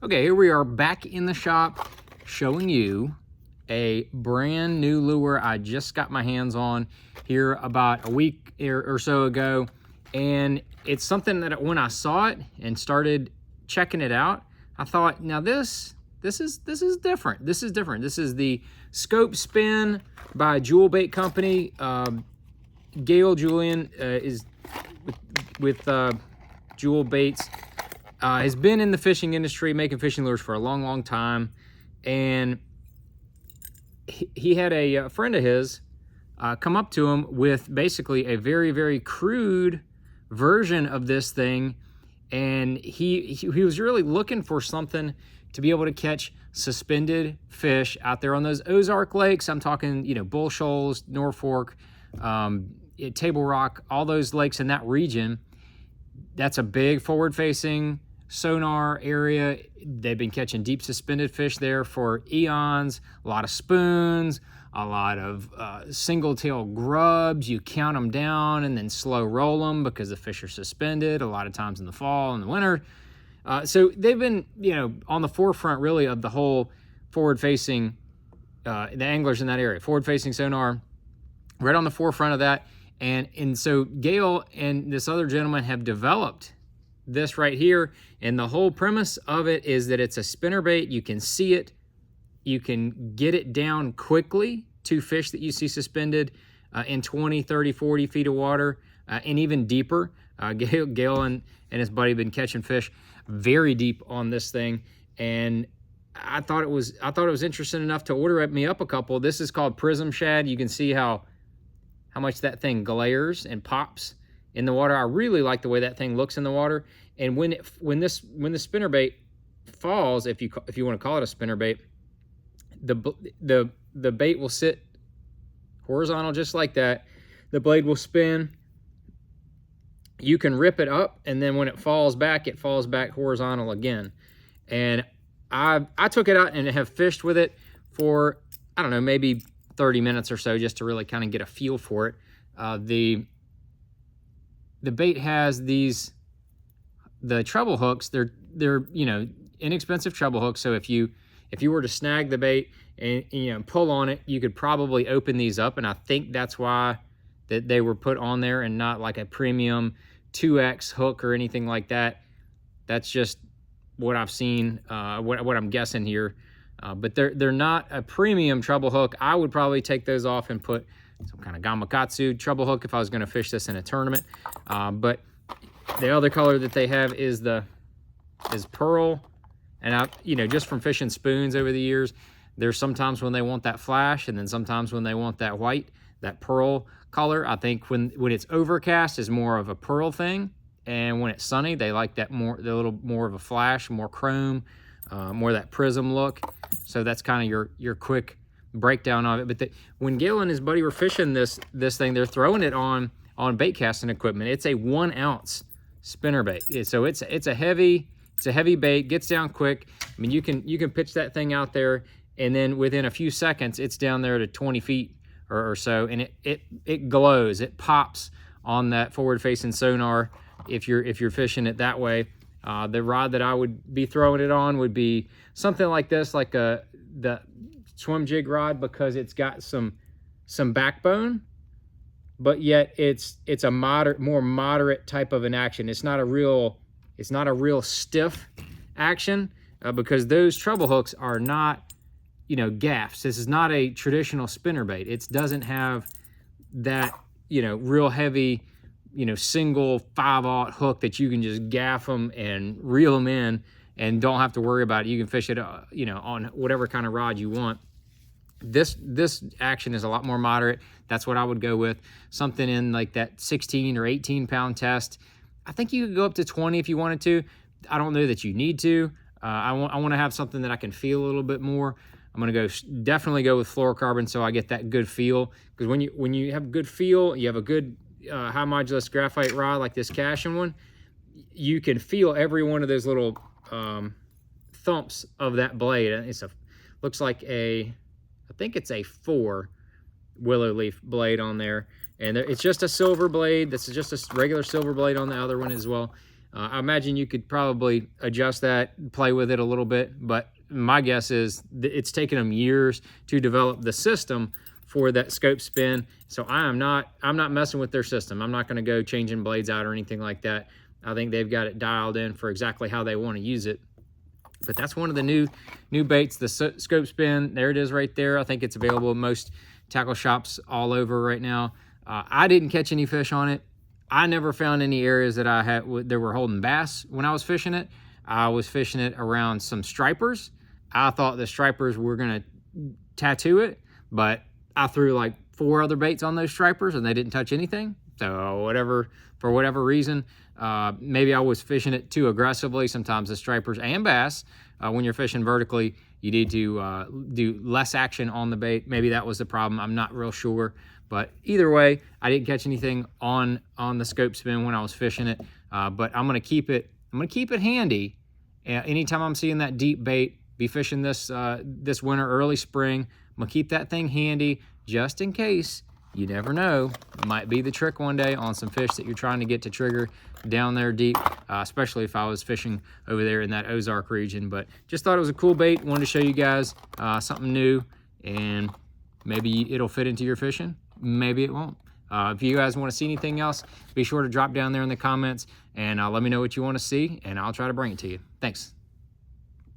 Okay, here we are back in the shop showing you a brand new lure I just got my hands on here about a week or so ago. And it's something that when I saw it and started checking it out, I thought, now this is different. This is different. This is the Scope Spin by Jewel Bait Company. Gail Julian is with Jewel Baits. Has been in the fishing industry, making fishing lures for a long time. And he had a friend of his come up to him with basically a very crude version of this thing. And he was really looking for something to be able to catch suspended fish out there on those Ozark lakes. I'm talking, Bull Shoals, Norfolk, Table Rock, all those lakes in that region. That's a big forward-facing sonar area. They've been catching deep suspended fish there for eons. A lot of spoons, a lot of single-tail grubs. You count them down and then slow roll them because the fish are suspended a lot of times in the fall and the winter. So they've been, on the forefront really of the whole forward-facing, the anglers in that area, forward-facing sonar, right on the forefront of that. And so Gail and this other gentleman have developed this right here. And the whole premise of it is that it's a spinnerbait. You can see it. You can get it down quickly to fish that you see suspended in 20, 30, 40 feet of water and even deeper. Gail and his buddy have been catching fish very deep on this thing. And I thought it was interesting enough to order me up a couple. This is called Prism Shad. You can see how much that thing glares and pops in the water. I really like the way that thing looks in the water. And when the spinnerbait falls, if you want to call it a spinnerbait, the bait will sit horizontal just like that. The blade will spin. You can rip it up, and then when it falls back horizontal again. And I took it out and have fished with it for, I don't know, maybe 30 minutes or so, just to really kind of get a feel for it. The bait has the treble hooks. They're inexpensive treble hooks. So if you were to snag the bait and pull on it, you could probably open these up. And I think that's why that they were put on there and not like a premium 2X hook or anything like that. That's just what I've seen, what I'm guessing here. But they're not a premium treble hook. I would probably take those off and put some kind of gamakatsu treble hook if I was going to fish this in a tournament. But the other color that they have is pearl. And just from fishing spoons over the years, there's sometimes when they want that flash, and then sometimes when they want that white, that pearl color. I think when it's overcast is more of a pearl thing, and when it's sunny, they like the little more of a flash, more chrome. More of that prism look. So that's kind of your quick breakdown of it. But when Gail and his buddy were fishing this thing, they're throwing it on bait casting equipment. It's a 1 ounce spinnerbait. So it's a heavy bait, gets down quick. I mean, you can pitch that thing out there, and then within a few seconds, it's down there to 20 feet or so, and it glows, it pops on that forward-facing sonar if you're fishing it that way. The rod that I would be throwing it on would be something like this, like the swim jig rod, because it's got some backbone, but yet it's a more moderate type of an action. It's not a real stiff action, because those treble hooks are not, gaffs. This is not a traditional spinnerbait. It doesn't have that, real heavy, single 5/0 hook that you can just gaff them and reel them in and don't have to worry about it. You can fish it, on whatever kind of rod you want. This action is a lot more moderate. That's what I would go with. Something in like that 16 or 18 pound test. I think you could go up to 20 if you wanted to. I don't know that you need to. I want to have something that I can feel a little bit more. I'm going to definitely go with fluorocarbon, so I get that good feel. Because when you have good feel, you have a good high modulus graphite rod like this Cashin one, you can feel every one of those little thumps of that blade. And looks like I think it's a 4 willow leaf blade on there, and it's just a silver blade. This is just a regular silver blade on the other one as well. I imagine you could probably adjust that, play with it a little bit, but my guess is it's taken them years to develop the system for that scope spin. So I'm not messing with their system. I'm not going to go changing blades out or anything like that. I think they've got it dialed in for exactly how they want to use it. But that's one of the new baits, the scope spin. There it is right there. I think it's available in most tackle shops all over right now. I didn't catch any fish on it. I never found any areas that I had that were holding bass when I was fishing it. I was fishing it around some stripers. I thought the stripers were gonna tattoo it, but I threw like 4 other baits on those stripers and they didn't touch anything. So for whatever reason, maybe I was fishing it too aggressively. Sometimes the stripers and bass, when you're fishing vertically, you need to do less action on the bait. Maybe that was the problem. I'm not real sure. But either way, I didn't catch anything on the scope spin when I was fishing it. But I'm gonna keep it handy. Anytime I'm seeing that deep bait, be fishing this winter, early spring, I'm gonna keep that thing handy just in case. You never know, it might be the trick one day on some fish that you're trying to get to trigger down there deep, especially if I was fishing over there in that Ozark region. But just thought it was a cool bait. Wanted to show you guys something new, and maybe it'll fit into your fishing. Maybe it won't. If you guys want to see anything else, be sure to drop down there in the comments and let me know what you want to see, and I'll try to bring it to you. Thanks.